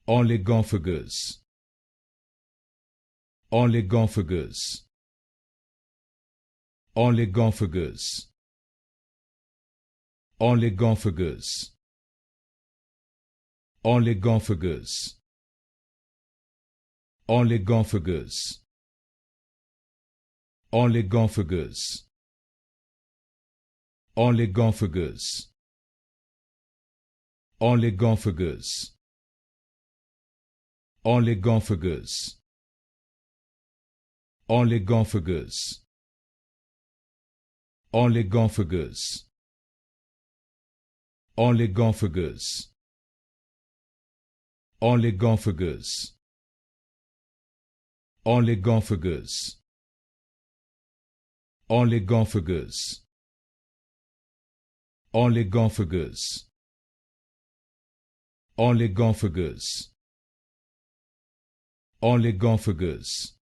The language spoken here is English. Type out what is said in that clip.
Oligophagous. Oligophagous. Oligophagous. Oligophagous. Oligophagous. Oligophagous. Oligophagous. Oligophagous. Oligophagous. Oligophagous. Oligophagous. Oligophagous. Oligophagous. Oligophagous. Oligophagous. Oligophagous. Oligophagous. Oligophagous. Oligophagous.